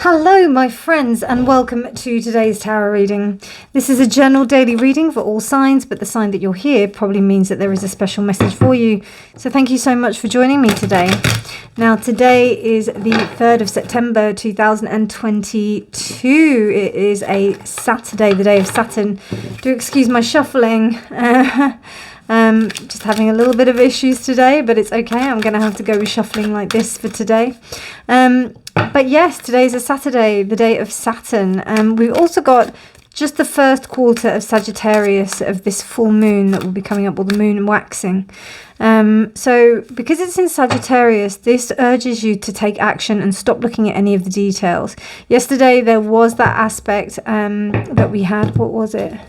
Hello my friends and welcome to today's tarot reading. This is a general daily reading for all signs, but the sign that you're here probably means that there is a special message for you. So thank you so much for joining me today. Now today is the 3rd of September 2022. It is a Saturday, the day of Saturn. Do excuse my shuffling. Just having a little bit of issues today, but it's okay. I'm going to have to go reshuffling like this for today. But yes, today's a Saturday, the day of Saturn. We've also got just the first quarter of Sagittarius of this full moon that will be coming up, or the moon waxing. So because it's in Sagittarius, this urges you to take action and stop looking at any of the details. Yesterday there was that aspect that we had. What was it?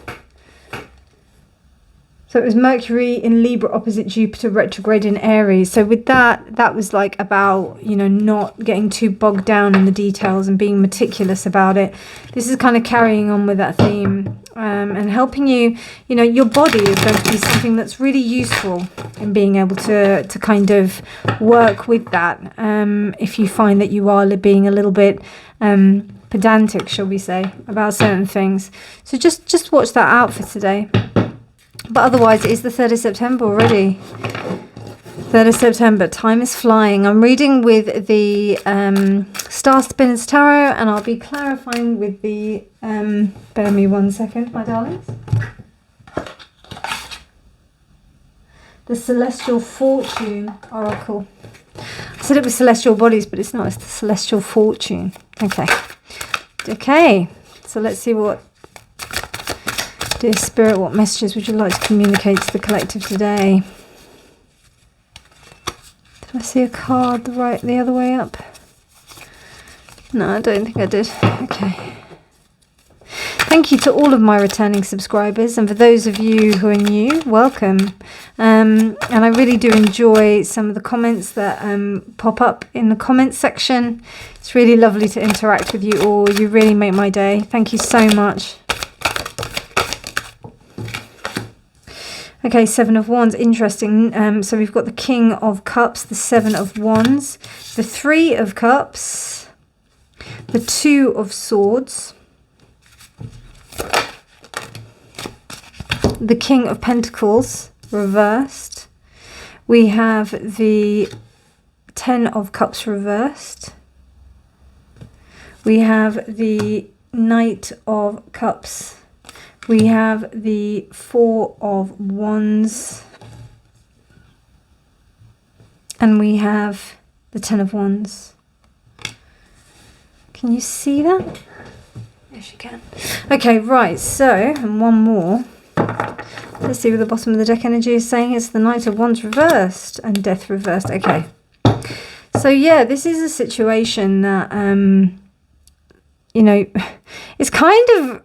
So it was Mercury in Libra opposite Jupiter retrograde in Aries. So with that was like about, you know, not getting too bogged down in the details and being meticulous about it. This is kind of carrying on with that theme and helping you, you know, your body is going to be something that's really useful in being able to kind of work with that. If you find that you are being a little bit pedantic, shall we say, about certain things. So just watch that out for today. But otherwise, it is the 3rd of September already. 3rd of September. Time is flying. I'm reading with the Star Spinners Tarot, and I'll be clarifying with the... bear me 1 second, my darlings. The Celestial Fortune Oracle. I said it was Celestial Bodies, but it's not. It's the Celestial Fortune. Okay. Okay. So let's see what... Dear Spirit, what messages would you like to communicate to the collective today? Did I see a card the other way up? No, I don't think I did. Okay. Thank you to all of my returning subscribers, and for those of you who are new, welcome. And I really do enjoy some of the comments that pop up in the comments section. It's really lovely to interact with you all. You really make my day. Thank you so much. Okay, 7 of Wands, interesting. So we've got the King of Cups, the 7 of Wands, the 3 of Cups, the 2 of Swords, the King of Pentacles, reversed. We have the 10 of Cups reversed. We have the Knight of Cups. We have the 4 of Wands, and we have the 10 of Wands. Can you see that? Yes, you can. Okay, right, so, and one more. Let's see what the bottom of the deck energy is saying. It's the Knight of Wands reversed and Death reversed. Okay. So, yeah, this is a situation that, you know, it's kind of...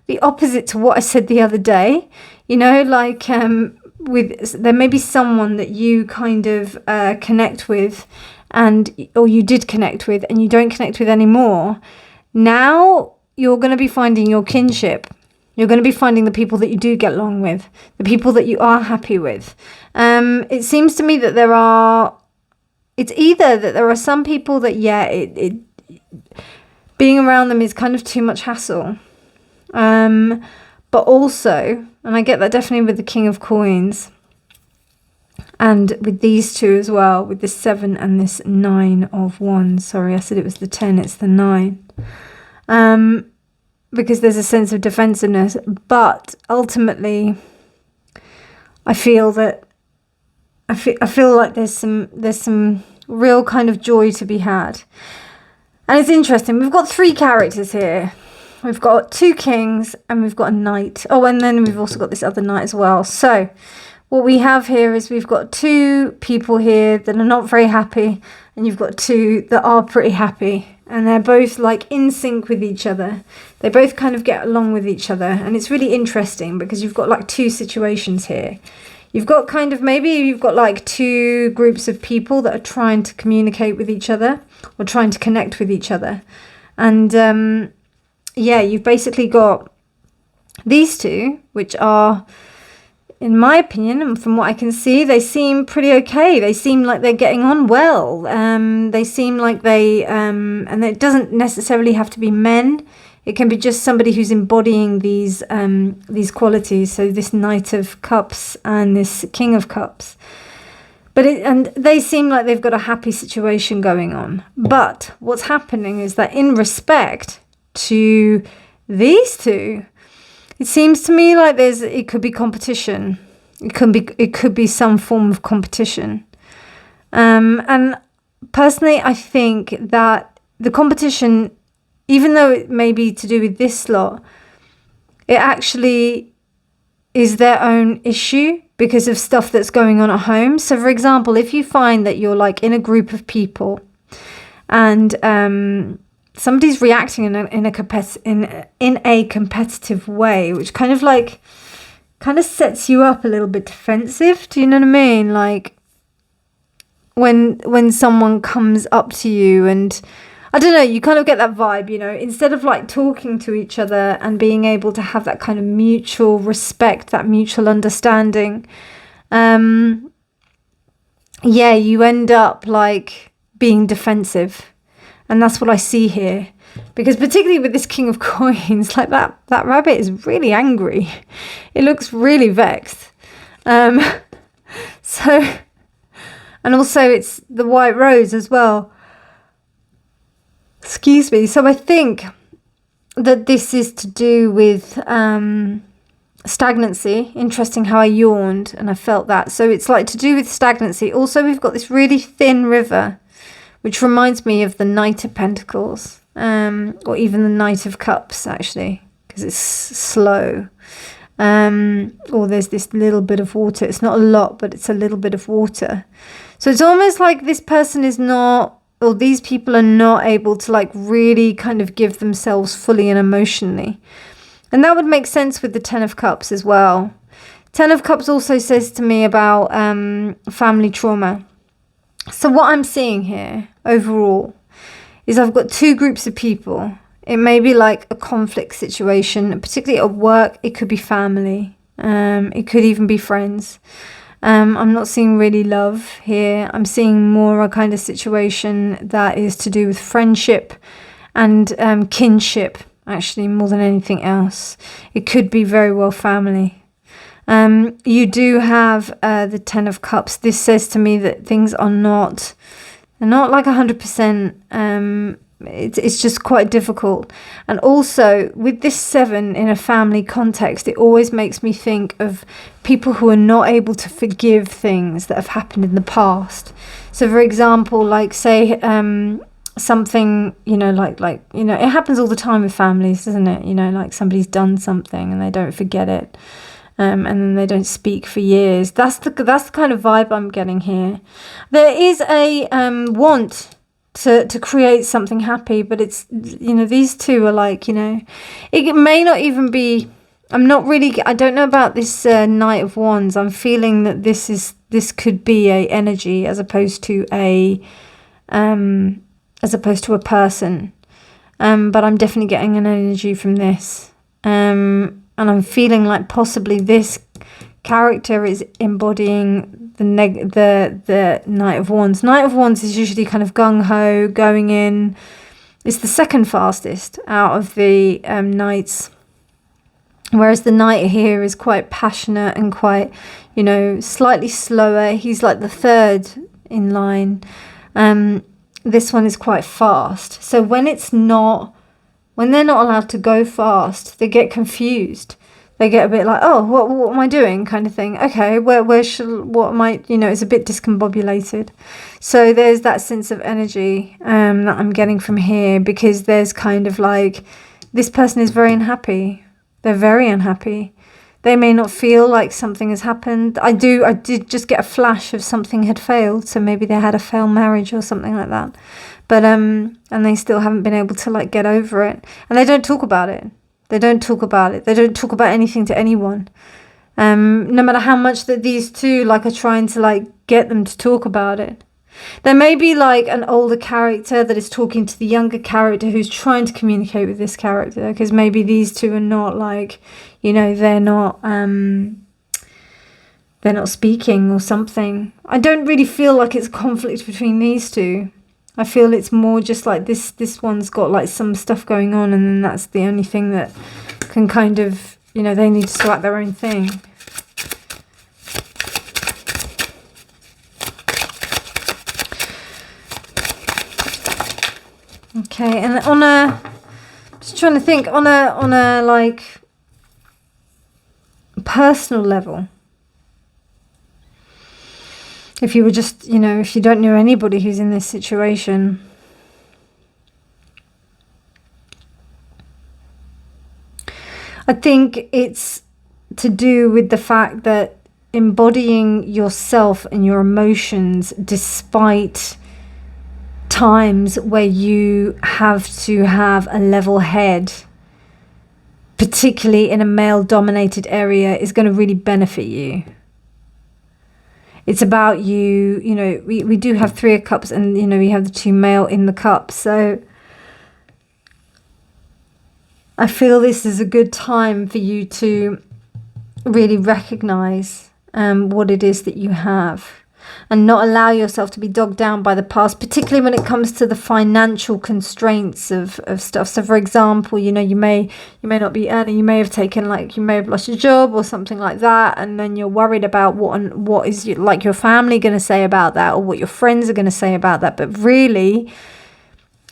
the opposite to what I said the other day, you know, like there may be someone that you kind of connect with, or you did connect with, and you don't connect with anymore. Now you're going to be finding your kinship. You're going to be finding the people that you do get along with, the people that you are happy with. It seems to me that it's either that there are some people that, yeah, being around them is kind of too much hassle. But also, and I get that definitely with the King of Coins, and with these two as well, with this 7 and this 9 of Wands. Sorry, I said it was the 10, it's the 9. Because there's a sense of defensiveness, but ultimately, I feel like there's some real kind of joy to be had. And it's interesting, we've got 3 characters here. We've got 2 kings and we've got a knight. Oh, and then we've also got this other knight as well. So what we have here is we've got 2 people here that are not very happy, and you've got 2 that are pretty happy. And they're both like in sync with each other. They both kind of get along with each other. And it's really interesting because you've got like 2 situations here. You've got kind of, maybe you've got like 2 groups of people that are trying to communicate with each other or trying to connect with each other. And, yeah, you've basically got these 2, which are in my opinion, and from what I can see, they seem pretty okay. They seem like they're getting on well. They seem like they, and it doesn't necessarily have to be men. It can be just somebody who's embodying these qualities. So this Knight of Cups and this King of Cups. And they seem like they've got a happy situation going on. But what's happening is that in respect to these two, it seems to me like it could be competition. It could be some form of competition. And personally, I think that the competition, even though it may be to do with this lot, it actually is their own issue because of stuff that's going on at home. So for example, if you find that you're like in a group of people and somebody's reacting in a competitive way, which kind of sets you up a little bit defensive. Do you know what I mean? Like when someone comes up to you and I don't know, you kind of get that vibe, you know, instead of like talking to each other and being able to have that kind of mutual respect, that mutual understanding. Yeah, you end up like being defensive. And that's what I see here. Because particularly with this King of Coins, like that rabbit is really angry. It looks really vexed. So, and also it's the white rose as well. Excuse me. So I think that this is to do with stagnancy. Interesting how I yawned and I felt that. So it's like to do with stagnancy. Also, we've got this really thin river, which reminds me of the Knight of Pentacles, or even the Knight of Cups, actually, because it's slow. Or there's this little bit of water. It's not a lot, but it's a little bit of water. So it's almost like this person is not, or these people are not able to like really kind of give themselves fully and emotionally. And that would make sense with the Ten of Cups as well. Ten of Cups also says to me about family trauma. So what I'm seeing here overall is I've got two groups of people. It may be like a conflict situation, particularly at work. It could be family. It could even be friends. I'm not seeing really love here. I'm seeing more a kind of situation that is to do with friendship and kinship, actually, more than anything else. It could be very well family. You do have the Ten of Cups. This says to me that things are not like 100%. It's just quite difficult. And also with this 7 in a family context, it always makes me think of people who are not able to forgive things that have happened in the past. So for example, like say something, you know, like you know, it happens all the time with families, doesn't it? You know, like somebody's done something and they don't forget it. And then they don't speak for years. That's the kind of vibe I'm getting here. There is a want to create something happy, but it's, you know, these two are like, you know, it may not even be, I don't know about this Knight of Wands. I'm feeling that this could be a energy as opposed to a person. But I'm definitely getting an energy from this. And I'm feeling like possibly this character is embodying the Knight of Wands. Knight of Wands is usually kind of gung-ho, going in. It's the second fastest out of the knights. Whereas the knight here is quite passionate and quite, you know, slightly slower. He's like the third in line. This one is quite fast. So when they're not allowed to go fast, they get confused. They get a bit like, oh, what am I doing, kind of thing. Okay, what am I, you know, it's a bit discombobulated. So there's that sense of energy that I'm getting from here, because there's kind of like, this person is very unhappy. They're very unhappy. They may not feel like something has happened. I did just get a flash of something had failed. So maybe they had a failed marriage or something like that. But, and they still haven't been able to like get over it. And they don't talk about it. They don't talk about it. They don't talk about anything to anyone. No matter how much that these two like are trying to like get them to talk about it. There may be like an older character that is talking to the younger character who's trying to communicate with this character, because maybe these two are not like, you know, they're not they're not speaking or something. I don't really feel like it's a conflict between these two. I feel it's more just like this one's got like some stuff going on, and then that's the only thing that can kind of, you know, they need to sort their own thing. Okay, and on a, just trying to think, on a like personal level, if you were just, you know, if you don't know anybody who's in this situation, I think it's to do with the fact that embodying yourself and your emotions despite times where you have to have a level head, particularly in a male-dominated area, is going to really benefit you. It's about you, you know, we do have 3 of Cups, and, you know, we have the 2 male in the cup. So I feel this is a good time for you to really recognize what it is that you have, and not allow yourself to be dogged down by the past, particularly when it comes to the financial constraints of stuff. So for example, you know, you may not be earning, you may have taken, like, you may have lost your job or something like that, and then you're worried about what is like your family going to say about that, or what your friends are going to say about that. But really,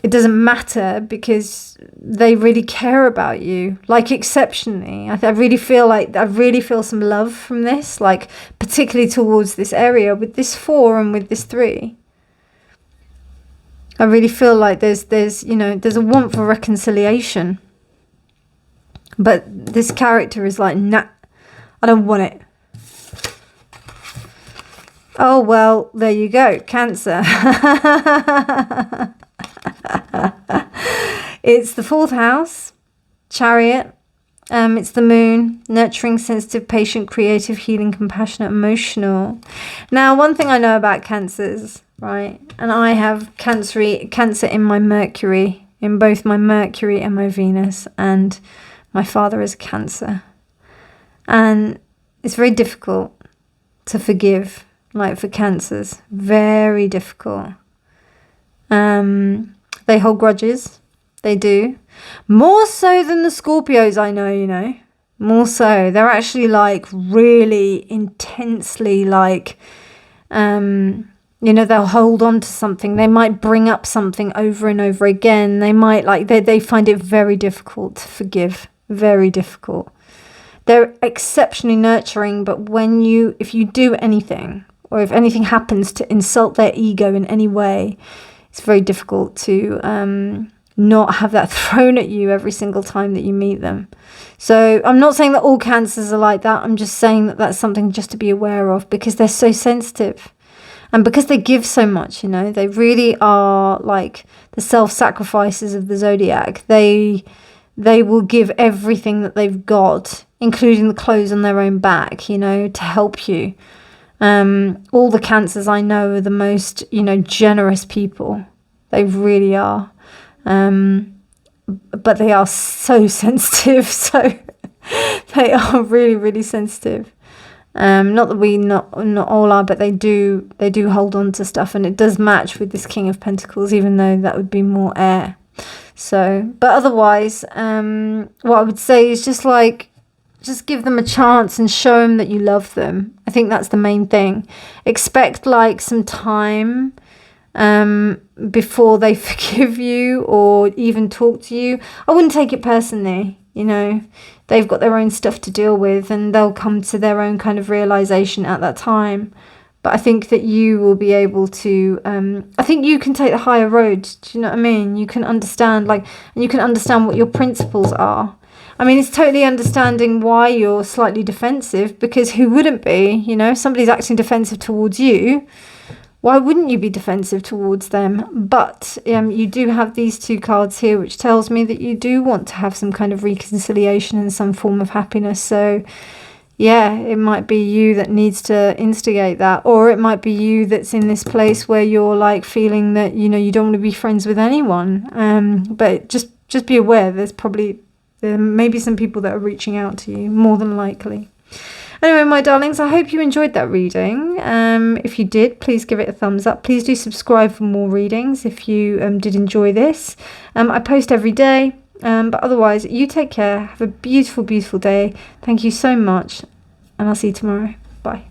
it doesn't matter, because they really care about you, like, exceptionally. I really feel some love from this, like, particularly towards this area with this 4 and with this 3. I really feel like there's you know, there's a want for reconciliation. But this character is like, nah, I don't want it. Oh, well, there you go, Cancer. It's the 4th house, Chariot. It's the moon, nurturing, sensitive, patient, creative, healing, compassionate, emotional. Now, one thing I know about Cancers, right? And I have Cancer in my Mercury, in both my Mercury and my Venus, and my father is Cancer. And it's very difficult to forgive, like, for Cancers. Very difficult. They hold grudges. They do. More so than the Scorpios, I know, you know. More so. They're actually, like, really intensely, like, you know, they'll hold on to something. They might bring up something over and over again. They might, like, they find it very difficult to forgive. Very difficult. They're exceptionally nurturing, but if you do anything, or if anything happens to insult their ego in any way, it's very difficult to not have that thrown at you every single time that you meet them. So I'm not saying that all Cancers are like that. I'm just saying that that's something just to be aware of, because they're so sensitive. And because they give so much, you know, they really are like the self-sacrifices of the zodiac. They will give everything that they've got, including the clothes on their own back, you know, to help you. All the Cancers I know are the most, you know, generous people. They really are. But they are so sensitive. So they are really, really sensitive. Not that not all are, but they do hold on to stuff, and it does match with this King of Pentacles, even though that would be more air. So, but otherwise, what I would say is just give them a chance and show them that you love them. I think that's the main thing. Expect, like, some time before they forgive you or even talk to you. I wouldn't take it personally, you know. They've got their own stuff to deal with, and they'll come to their own kind of realization at that time. But I think that you will be able to, I think you can take the higher road. Do you know what I mean? You can understand, like, and you can understand what your principles are. I mean, it's totally understanding why you're slightly defensive, because who wouldn't be? You know, if somebody's acting defensive towards you, why wouldn't you be defensive towards them? But you do have these 2 cards here, which tells me that you do want to have some kind of reconciliation and some form of happiness. So, yeah, it might be you that needs to instigate that, or it might be you that's in this place where you're, like, feeling that, you know, you don't want to be friends with anyone. But just be aware, there may be some people that are reaching out to you, more than likely. Anyway, my darlings, I hope you enjoyed that reading. If you did, please give it a thumbs up. Please do subscribe for more readings if you did enjoy this. I post every day, but otherwise, you take care. Have a beautiful, beautiful day. Thank you so much, and I'll see you tomorrow. Bye.